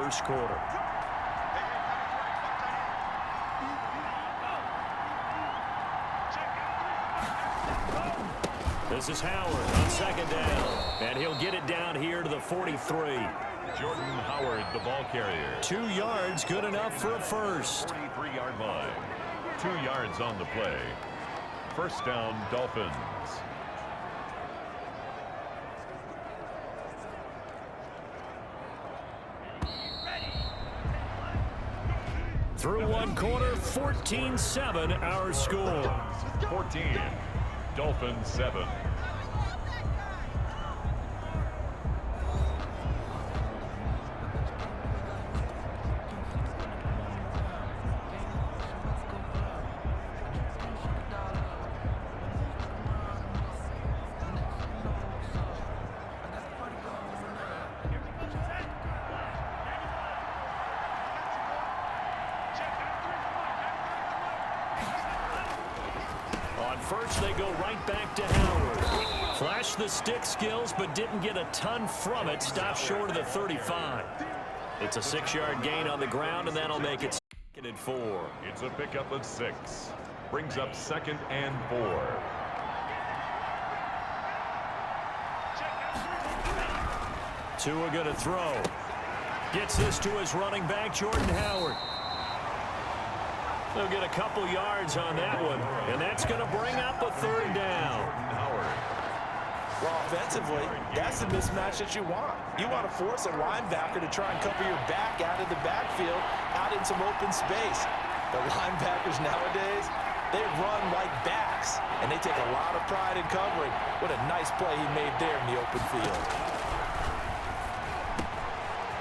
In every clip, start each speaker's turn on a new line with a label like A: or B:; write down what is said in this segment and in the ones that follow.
A: first quarter. This is Howard on second down, and he'll get it down here to the 43.
B: Jordan Howard, the ball carrier.
A: 2 yards, good enough for a first.
B: 43-yard line. 2 yards on the play. First down, Dolphins.
A: Through one quarter, 14-7 our score.
B: 14. Dolphins 7.
A: First, they go right back to Howard. Flashed the stick skills, but didn't get a ton from it. Stopped short of the 35. It's a 6-yard gain on the ground, and that'll make it 2nd and 4.
B: It's a pickup of 6. Brings up 2nd and 4.
A: Tua gonna throw. Gets this to his running back, Jordan Howard. They'll get a couple yards on that one, and that's going to bring up a 3rd down.
C: Well, offensively, that's the mismatch that you want. You want to force a linebacker to try and cover your back out of the backfield, out in some open space. The linebackers nowadays, they run like backs, and they take a lot of pride in covering. What a nice play he made there in the open field.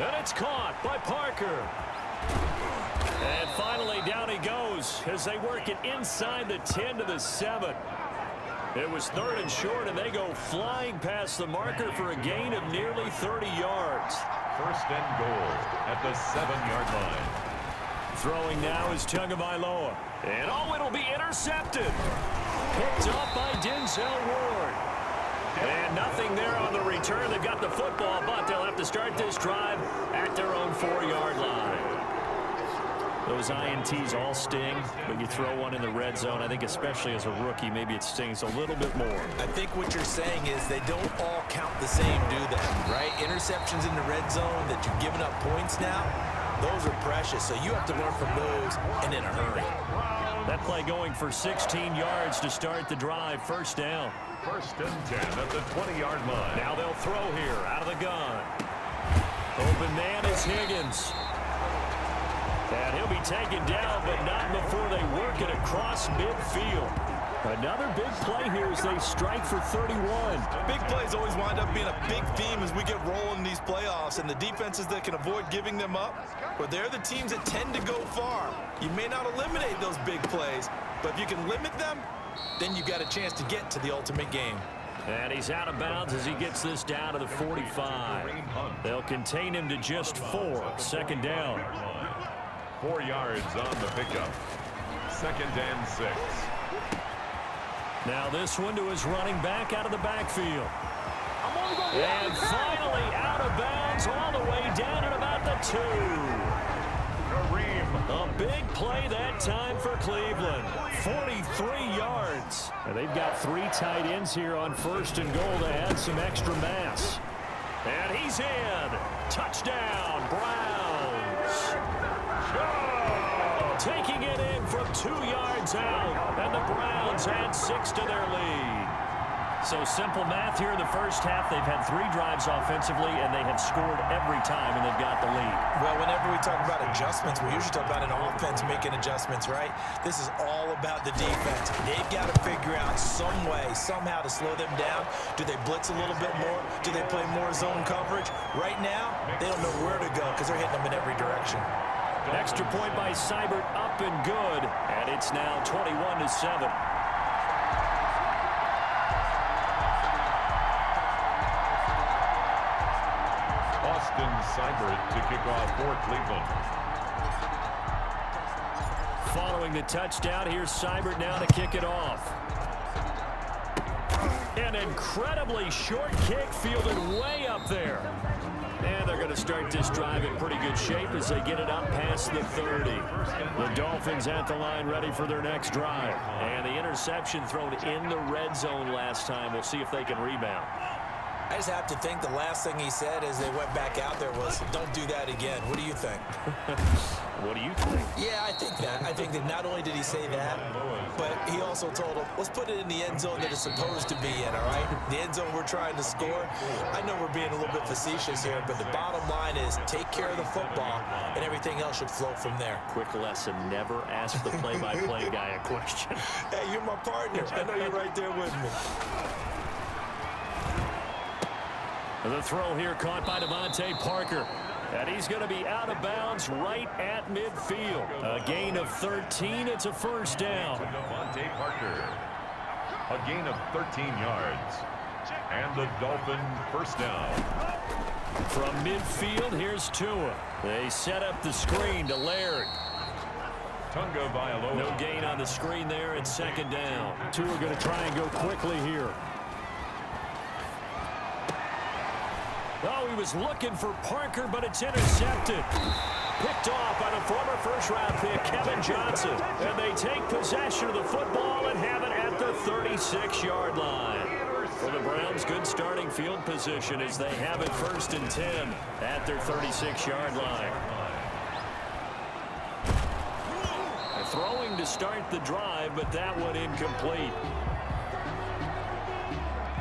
A: And it's caught by Parker. And finally, down he goes as they work it inside the 10 to the 7. It was 3rd and short, and they go flying past the marker for a gain of nearly 30 yards.
B: First and goal at the 7-yard line.
A: Throwing now is Tagovailoa. And oh, it'll be intercepted. Picked up by Denzel Ward. And nothing there on the return. They've got the football, but they'll have to start this drive at their own 4-yard line. Those INTs all sting, but you throw one in the red zone. I think especially as a rookie, maybe it stings a little bit more.
C: I think what you're saying is they don't all count the same, do they? Right? Interceptions in the red zone that you've given up points now, those are precious. So you have to learn from those and in a hurry.
A: That play going for 16 yards to start the drive. First down.
B: First and 10 at the 20-yard line.
A: Now they'll throw here out of the gun. Open man is Higgins. And he'll be taken down, but not before they work it across midfield. Another big play here as they strike for 31.
C: Big plays always wind up being a big theme as we get rolling in these playoffs, and the defenses that can avoid giving them up, well, they're the teams that tend to go far. You may not eliminate those big plays, but if you can limit them, then you've got a chance to get to the ultimate game.
A: And he's out of bounds as he gets this down to the 45. They'll contain him to just 4. Second down.
B: 4 yards on the pickup. 2nd and 6.
A: Now this one to his running back out of the backfield. And finally out of bounds all the way down at about the 2. A big play that time for Cleveland. 43 yards. And they've got 3 tight ends here on 1st and goal to add some extra mass. And he's in. Touchdown, Browns. Taking it in from 2 yards out, and the Browns add 6 to their lead. So simple math here in the first half. They've had 3 drives offensively, and they have scored every time, and they've got the lead.
C: Well, whenever we talk about adjustments, we usually talk about an offense making adjustments, right? This is all about the defense. They've got to figure out some way, somehow to slow them down. Do they blitz a little bit more? Do they play more zone coverage? Right now, they don't know where to go because they're hitting them in every direction.
A: Extra point by Seibert, up and good, and it's now 21-7.
B: Austin Seibert to kick off for Cleveland.
A: Following the touchdown, here's Seibert now to kick it off. An incredibly short kick fielded way up there. And they're going to start this drive in pretty good shape as they get it up past the 30. The Dolphins at the line ready for their next drive. And the interception thrown in the red zone last time. We'll see if they can rebound.
C: I just have to think the last thing he said as they went back out there was, don't do that again. What do you think?
A: What do you think?
C: Yeah, I think that. I think that not only did he say that, but he also told them, let's put it in the end zone that it's supposed to be in, all right? The end zone we're trying to score. I know we're being a little bit facetious here, but the bottom line is take care of the football, and everything else should flow from there.
A: Quick lesson, never ask the play-by-play guy a question.
C: Hey, you're my partner. I know you're right there with me.
A: The throw here caught by Devontae Parker. And he's going to be out of bounds right at midfield. A gain of 13. It's a first down.
B: Devontae Parker. A gain of 13 yards. And the Dolphin first down.
A: From midfield, here's Tua. They set up the screen to Laird.
B: Tunga Bailoa.
A: No gain on the screen there. It's second down. Tua going to try and go quickly here. Oh, he was looking for Parker, but it's intercepted. Picked off by the former first-round pick, Kevin Johnson. And they take possession of the football and have it at the 36-yard line. For the Browns, good starting field position as they have it 1st and 10 at their 36-yard line. Throwing to start the drive, but that one incomplete.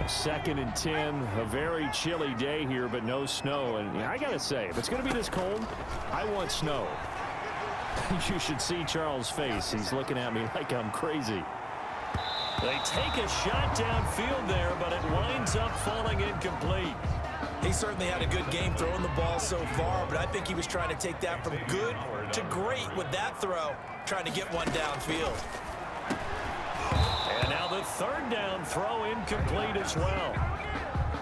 A: 2nd and 10, a very chilly day here, but no snow. And I got to say, if it's going to be this cold, I want snow. You should see Charles' face. He's looking at me like I'm crazy. They take a shot downfield there, but it winds up falling incomplete.
C: He certainly had a good game throwing the ball so far, but I think he was trying to take that from good to great with that throw, trying to get one downfield.
A: And now the 3rd down throw incomplete as well.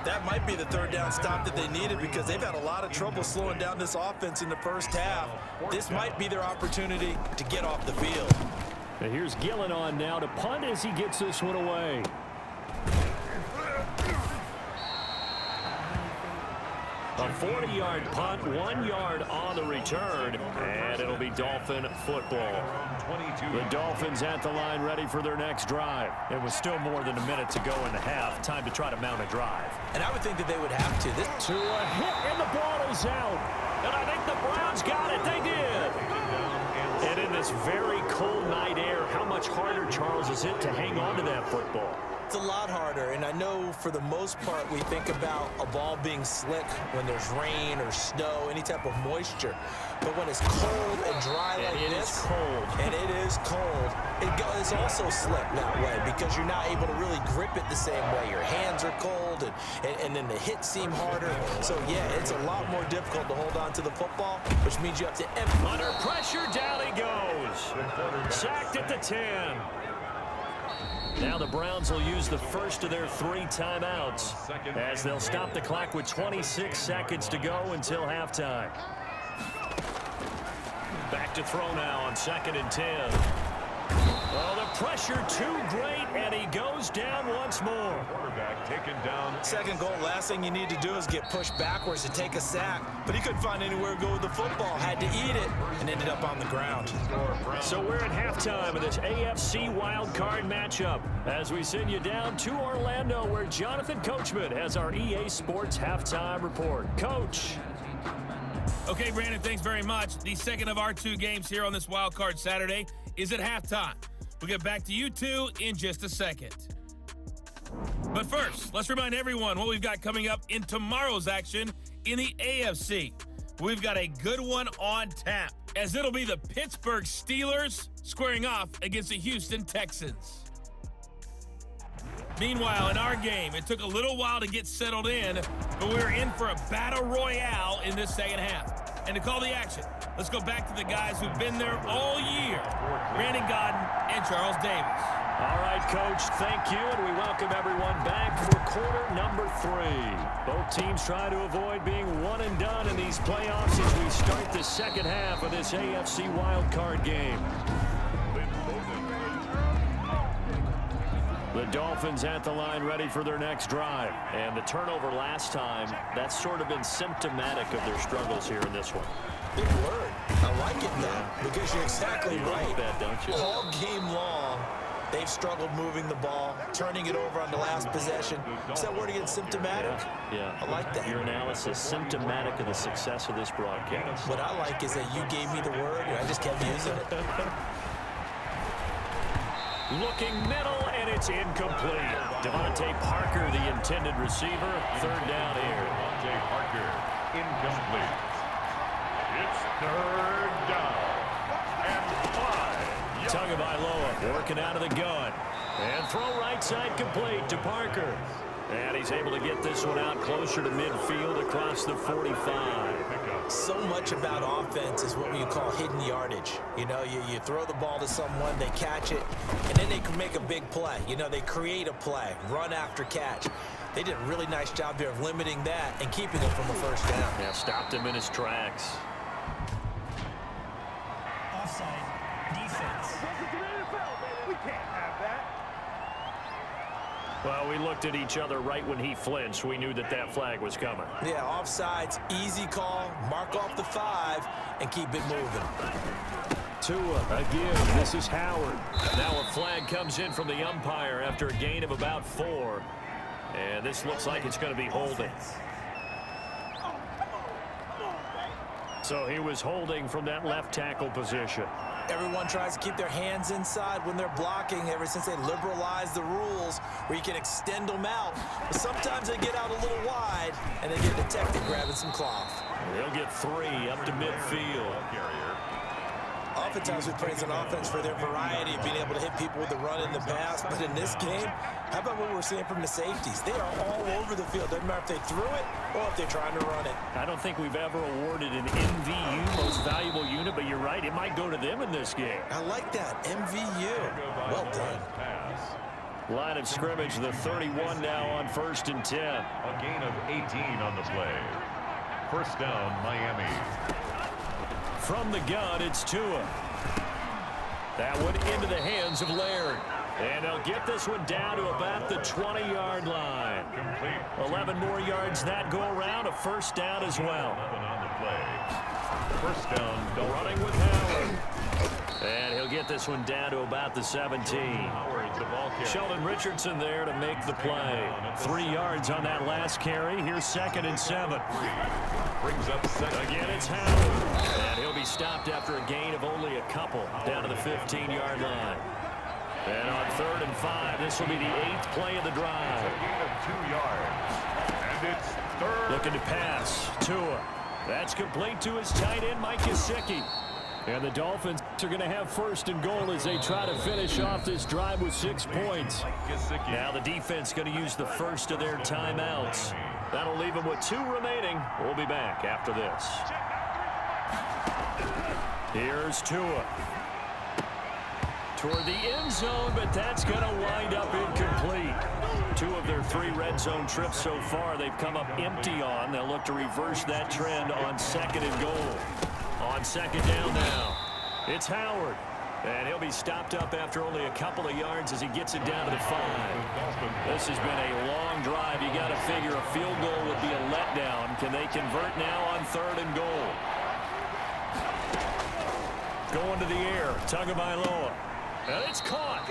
C: That might be the 3rd down stop that they needed because they've had a lot of trouble slowing down this offense in the first half. This might be their opportunity to get off the field.
A: And here's Gillen on now to punt as he gets this one away. A 40-yard punt, 1 yard on the return, and it'll be Dolphin football. The Dolphins at the line ready for their next drive. It was still more than a minute to go in the half. Time to try to mount a drive.
C: And I would think that they would have to.
A: To a hit, and the ball is out. And I think the Browns got it. They did. And in this very cold night air, how much harder, Charles, is it to hang on to that football?
C: It's a lot harder, and I know for the most part we think about a ball being slick when there's rain or snow, any type of moisture. But when it's cold and dry like this, it is cold, it's also slick that way because you're not able to really grip it the same way. Your hands are cold, and then the hits seem harder. So, yeah, it's a lot more difficult to hold on to the football, which means you have to empty.
A: Under pressure, down he goes. Sacked at the 10. Now the Browns will use the first of their 3 timeouts as they'll stop the clock with 26 seconds to go until halftime. Back to throw now on 2nd and 10. Oh, the pressure too great, and he goes down once more.
B: Quarterback taken down.
C: Second goal, last thing you need to do is get pushed backwards to take a sack. But he couldn't find anywhere to go with the football. Had to eat it and ended up on the ground.
A: So we're at halftime of this AFC wildcard matchup as we send you down to Orlando where Jonathan Coachman has our EA Sports halftime report. Coach.
D: Okay, Brandon, thanks very much. The second of our 2 games here on this Wild Card Saturday is at halftime. We'll get back to you two in just a second. But first, let's remind everyone what we've got coming up in tomorrow's action in the AFC. We've got a good one on tap, as it'll be the Pittsburgh Steelers squaring off against the Houston Texans. Meanwhile, in our game, it took a little while to get settled in, but we were in for a battle royale in this second half. And to call the action, let's go back to the guys who've been there all year, Brandon Godden and Charles Davis.
A: All right, Coach, thank you, and we welcome everyone back for quarter number 3. Both teams try to avoid being one and done in these playoffs as we start the second half of this AFC wildcard game. The The Dolphins at the line ready for their next drive. And the turnover last time, that's sort of been symptomatic of their struggles here in this one.
C: Big word. I like it now because you're exactly right.
A: Like that, don't you?
C: All game long, they've struggled moving the ball, turning it over on the last possession. Is that word again, symptomatic?
A: Yeah.
C: I like that.
A: Your analysis, symptomatic of the success of this broadcast.
C: What I like is that you gave me the word, and I just kept using it.
A: Looking middle, and it's incomplete. Devontae Parker, the intended receiver. Third down here.
B: Devontae Parker, incomplete. It's third down and 5.
A: Tagovailoa working out of the gun. And throw right side complete to Parker. And he's able to get this one out closer to midfield across the 45.
C: So much about offense is what you call hidden yardage. You know, you throw the ball to someone, they catch it, and then they can make a big play. You know, they create a play, run after catch. They did a really nice job there of limiting that and keeping him from a first down.
A: Yeah, stopped him in his tracks.
E: Offside, defense.
F: We can't have that.
A: Well, we looked at each other right when he flinched. We knew that that flag was coming.
C: Yeah, offsides, easy call, mark off the 5, and keep it moving.
A: Tua again. This is Howard. Now a flag comes in from the umpire after a gain of about 4. And this looks like it's going to be holding. So he was holding from that left tackle position.
C: Everyone tries to keep their hands inside when they're blocking ever since they liberalized the rules where you can extend them out. But sometimes they get out a little wide and they get detected grabbing some cloth.
A: They'll get 3 up to midfield.
C: Oftentimes we praise an offense for their variety of being able to hit people with the run and the pass. But in this game, how about what we're seeing from the safeties? They are all over the field. Doesn't matter if they threw it or if they're trying to run it.
A: I don't think we've ever awarded an MVU, most valuable unit, but you're right, it might go to them in this game.
C: I like that. MVU. Well done.
A: Line of scrimmage, the 31 now on 1st and 10.
B: A gain of 18 on the play. First down, Miami.
A: From the gun, it's Tua. That one into the hands of Laird. And they'll get this one down to about the 20-yard line.
B: Complete.
A: 11 more yards that go around, a first down as well.
B: 11 on the play. First down, Dolphins.
A: Running with Howard. And he'll get this one down to about the 17.
B: Howard, the ball carrier.
A: Sheldon Richardson there to make the play. 3 yards on that last carry. Here's 2nd and 7.
B: Brings up second.
A: Again, it's Howard. And he'll be stopped after a gain of only a couple down to the 15-yard line. And on 3rd and 5, this will be the 8th play of the drive.
B: A gain of 2 yards. And it's third.
A: Looking to pass. Tua. That's complete to his tight end, Mike Gesicki. And the Dolphins are going to have 1st and goal as they try to finish off this drive with 6 points. Now the defense going to use the first of their timeouts. That'll leave them with 2 remaining. We'll be back after this. Here's Tua. Toward the end zone, but that's going to wind up incomplete. 2 of their 3 red zone trips so far they've come up empty on. They'll look to reverse that trend on 2nd and goal. On 2nd down now, it's Howard. And he'll be stopped up after only a couple of yards as he gets it down to the 5. This has been a long drive. You got to figure a field goal would be a letdown. Can they convert now on 3rd and goal? Going to the air, Tagovailoa. And it's caught.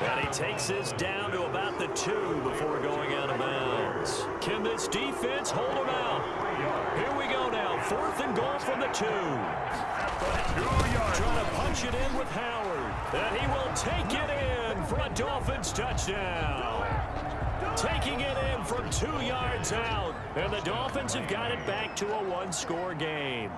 A: And he takes this down to about the 2 before going out of bounds. Can this defense hold him out? Here we go now. 4th and goal from the 2. Trying to punch it in with Howard. And he will take it in for a Dolphins touchdown. Taking it in from 2 yards out. And the Dolphins have got it back to a 1-score game.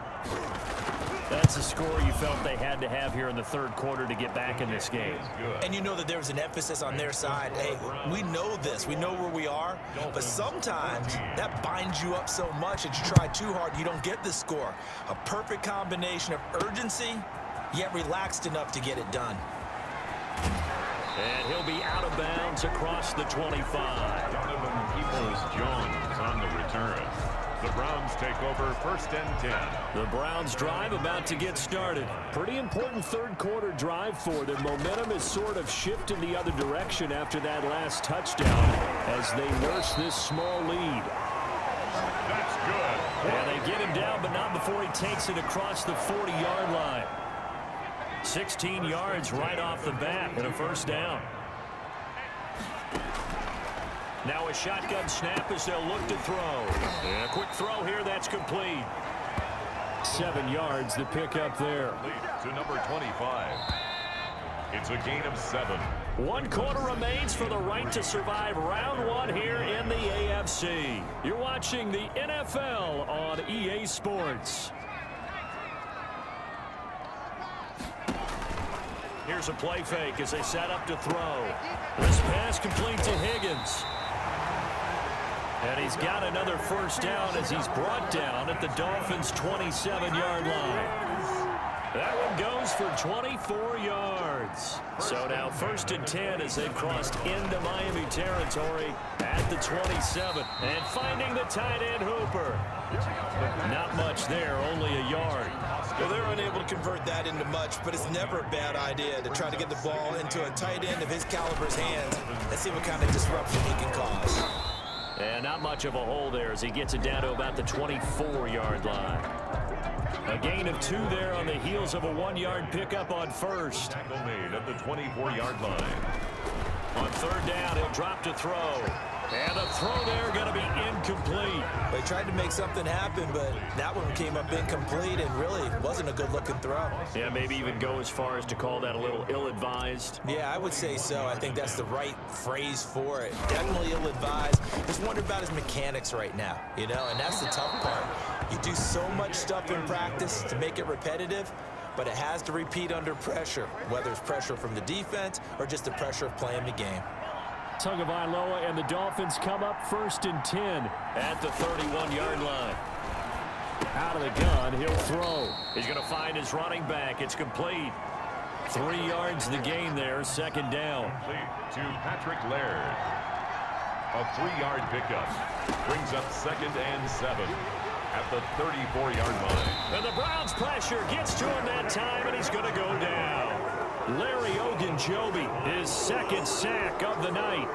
A: That's the score you felt they had to have here in the 3rd quarter to get back in this game.
C: And you know that there was an emphasis on their side. Hey, we know this. We know where we are. But sometimes that binds you up so much that you try too hard, you don't get the score. A perfect combination of urgency, yet relaxed enough to get it done.
A: And he'll be out of bounds across the 25.
B: Donovan Peoples-Jones on the return. The Browns take over 1st and 10.
A: The Browns drive about to get started. Pretty important third quarter drive for them. Momentum is sort of shifted the other direction after that last touchdown as they nurse this small lead.
B: That's good.
A: And they get him down, but not before he takes it across the 40-yard line. 16 yards right off the bat and a first down. Now a shotgun snap as they'll look to throw. And a quick throw here, that's complete. 7 yards, the pickup there.
B: To number 25. It's a gain of 7.
A: 1 quarter remains for the right to survive round 1 here in the AFC. You're watching the NFL on EA Sports. Here's a play fake as they set up to throw. This pass complete to Higgins. And he's got another first down as he's brought down at the Dolphins' 27-yard line. That one goes for 24 yards. So now 1st and 10 as they've crossed into Miami territory at the 27. And finding the tight end Hooper. Not much there, only a yard.
C: Well, they're unable to convert that into much, but it's never a bad idea to try to get the ball into a tight end of his caliber's hands and see what kind of disruption he can cause.
A: And not much of a hole there as he gets it down to about the 24-yard line. A gain of 2 there on the heels of a 1-yard pickup on first.
B: Tackle made at the 24-yard line.
A: On 3rd down, he'll drop to throw. And the throw there going to be incomplete.
C: They tried to make something happen, but that one came up incomplete and really wasn't a good-looking throw.
A: Yeah, maybe even go as far as to call that a little ill-advised.
C: Yeah, I would say so. I think that's the right phrase for it. Definitely ill-advised. Just wonder about his mechanics right now, you know, and that's the tough part. You do so much stuff in practice to make it repetitive, but it has to repeat under pressure, whether it's pressure from the defense or just the pressure of playing the game.
A: Tagovailoa and the Dolphins come up 1st and 10 at the 31-yard line. Out of the gun, he'll throw. He's going to find his running back. It's complete. 3 yards the gain there, 2nd down.
B: Complete to Patrick Laird. A 3-yard pickup. Brings up 2nd and 7 at the 34-yard line.
A: And the Browns pressure gets to him that time, and he's going to go down. Larry Ogunjobi, his 2nd sack of the night.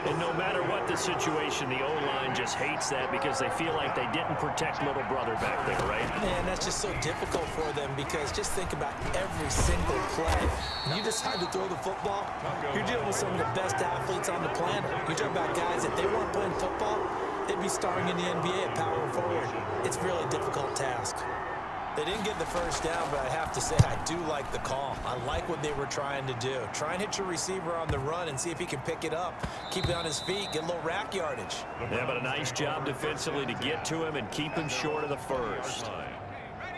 A: And no matter what the situation, the O-line just hates that because they feel like they didn't protect little brother back there, right?
C: Man, that's just so difficult for them because just think about every single play. When you decide to throw the football, you're dealing with some of the best athletes on the planet. You're talking about guys, if they weren't playing football, they'd be starring in the NBA at power forward. It's a really difficult task. They didn't get the first down, but I have to say I do like the call. I like what they were trying to do. Try and hit your receiver on the run and see if he can pick it up. Keep it on his feet, get a little rack yardage.
A: Yeah, but a nice job defensively to get to him and keep him short of the first.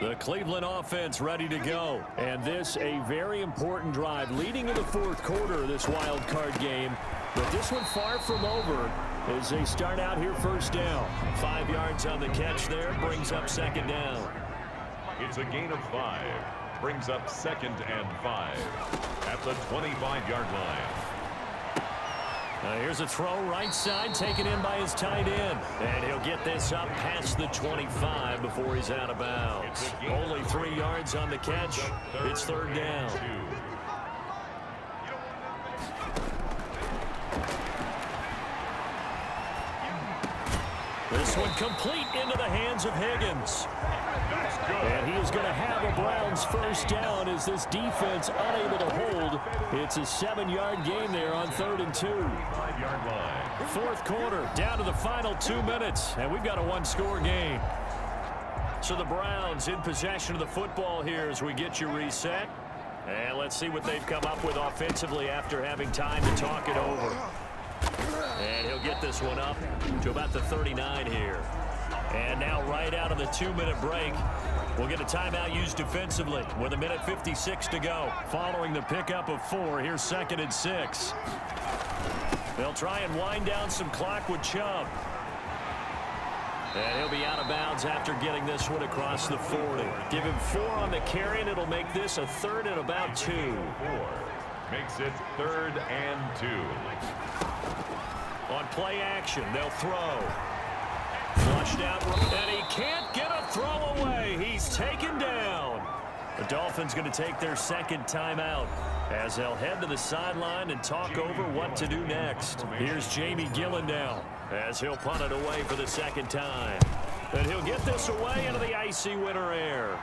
A: The Cleveland offense ready to go. And this a very important drive leading in the 4th quarter of this wild card game. But this one far from over as they start out here 1st down. 5 yards on the catch there, brings up 2nd down.
B: It's a gain of 5. Brings up 2nd and 5 at the 25-yard line.
A: Here's a throw right side taken in by his tight end. And he'll get this up past the 25 before he's out of bounds. Only 3 yards on the catch. It's 3rd down. This one complete into the hands of Higgins. And he is going to have a Browns first down as this defense unable to hold. It's a 7-yard gain there on 3rd and 2.
B: 5-yard line.
A: 4th quarter, down to the final 2 minutes, and we've got a 1-score game. So the Browns in possession of the football here as we get you reset. And let's see what they've come up with offensively after having time to talk it over. And he'll get this one up to about the 39 here. And now right out of the 2-minute break, we'll get a timeout used defensively with 1:56 to go. Following the pickup of 4, here's 2nd and 6. They'll try and wind down some clock with Chubb. And he'll be out of bounds after getting this one across the 40. Give him 4 on the carry, and it'll make this a 3rd and about 2.
B: 4 makes it 3rd and 2.
A: On play action, they'll throw. rushed out, and he can't get a throw away. He's taken down. The Dolphins going to take their second timeout as they'll head to the sideline and talk over what to do next. Here's Jamie Gillen now as he'll punt it away for the second time. And he'll get this away into the icy winter air.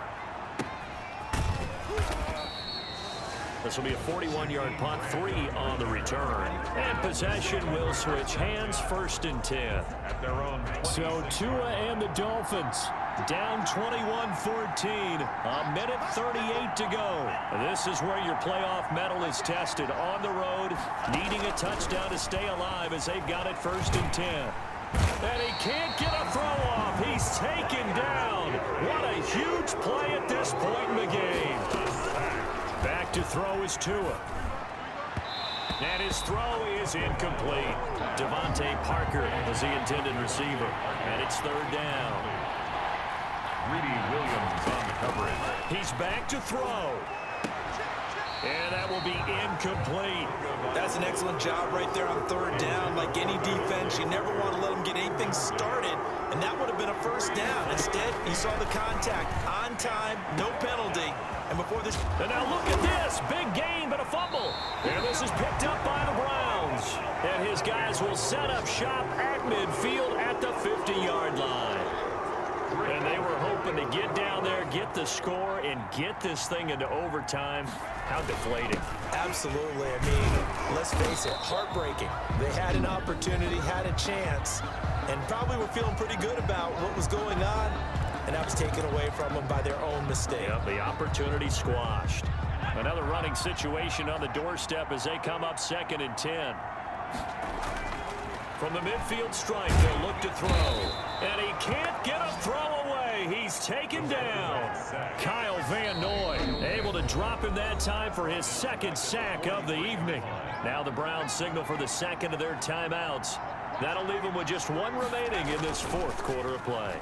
A: This will be a 41-yard punt, 3 on the return. And possession will switch hands, 1st and 10.
B: At their own 20.
A: So Tua and the Dolphins down 21-14, a minute 38 to go. This is where your playoff mettle is tested on the road, needing a touchdown to stay alive as they've got it 1st and 10. And he can't get a throw off. He's taken down. What a huge play at this point in the game. Back to throw is Tua. And his throw is incomplete. Devontae Parker is the intended receiver. And it's 3rd down.
B: Greedy Williams on the coverage.
A: He's back to throw. And that will be incomplete.
C: That's an excellent job right there on 3rd down. Like any defense, you never want to let them get anything started. And that would have been a 1st down. Instead, he saw the contact on time, no penalty. And before this...
A: And now look at this. Big gain, but a fumble. And this is picked up by the Browns. And his guys will set up shop at midfield at the 50-yard line. And they were hoping to get down there, get the score, and get this thing into overtime. How deflating.
C: Absolutely. I mean, let's face it, heartbreaking. They had an opportunity, had a chance, and probably were feeling pretty good about what was going on, and that was taken away from them by their own mistake.
A: Yep, the opportunity squashed. Another running situation on the doorstep as they come up 2nd and 10. From the midfield stripe, they'll look to throw. And he can't get a throw away. He's taken down. Kyle Van Noy able to drop him that time for his 2nd sack of the evening. Now the Browns signal for the 2nd of their timeouts. That'll leave them with just 1 remaining in this 4th quarter of play.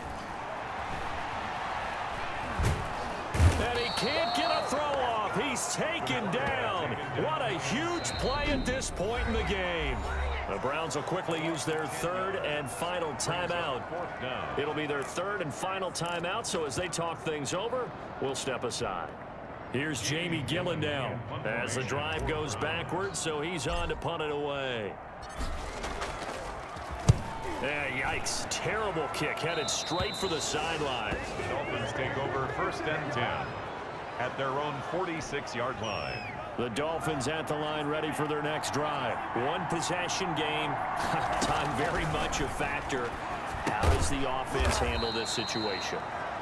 A: And he can't get a throw off. He's taken down. What a huge play at this point in the game. The Browns will quickly use their 3rd and final timeout. It'll be their 3rd and final timeout, so as they talk things over, we'll step aside. Here's Jamie Gillen now as the drive goes backwards, so he's on to punt it away. Yeah, yikes. Terrible kick headed straight for the sideline.
B: The Dolphins take over 1st and 10 at their own 46-yard line.
A: The Dolphins at the line ready for their next drive. 1 possession game. Time very much a factor. How does the offense handle this situation?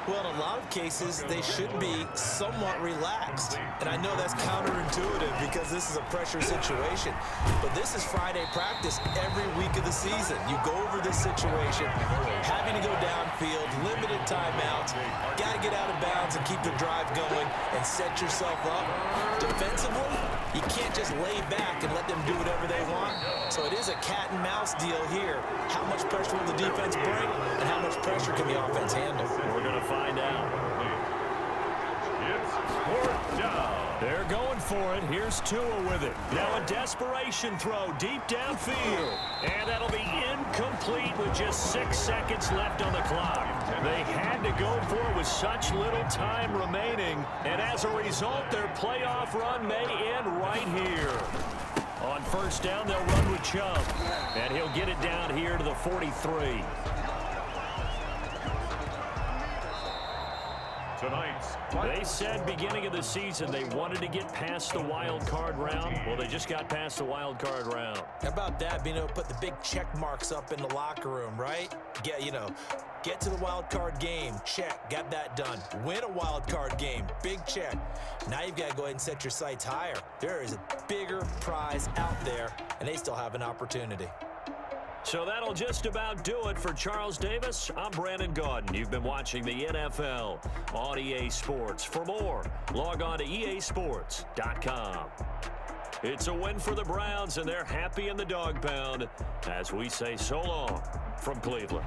C: Well, in a lot of cases, they should be somewhat relaxed. And I know that's counterintuitive because this is a pressure situation. But this is Friday practice every week of the season. You go over this situation, having to go downfield, limited timeouts, got to get out of bounds and keep the drive going and set yourself up. Defensively, you can't just lay back and let them do whatever they want. So it is a cat and mouse deal here. How much pressure will the defense bring and how much pressure can the offense handle?
A: We're going to find out.
B: It's 4th down.
A: They're going for it. Here's Tua with it. Now a desperation throw deep downfield. And that'll be incomplete with just 6 seconds left on the clock. They had to go for it with such little time remaining. And as a result, their playoff run may end right here. On 1st down, they'll run with Chubb. And he'll get it down here to the 43.
B: Tonight's
A: They said beginning of the season they wanted to get past the wild card round. Well, they just got past the wild card round.
C: How about that? Being able to put the big check marks up in the locker room, right? Get to the wild card game. Check. Got that done. Win a wild card game. Big check. Now you've got to go ahead and set your sights higher. There is a bigger prize out there, and they still have an opportunity.
A: So that'll just about do it for Charles Davis. I'm Brandon Gaudin. You've been watching the NFL on EA Sports. For more, log on to easports.com. It's a win for the Browns, and they're happy in the dog pound as we say so long from Cleveland.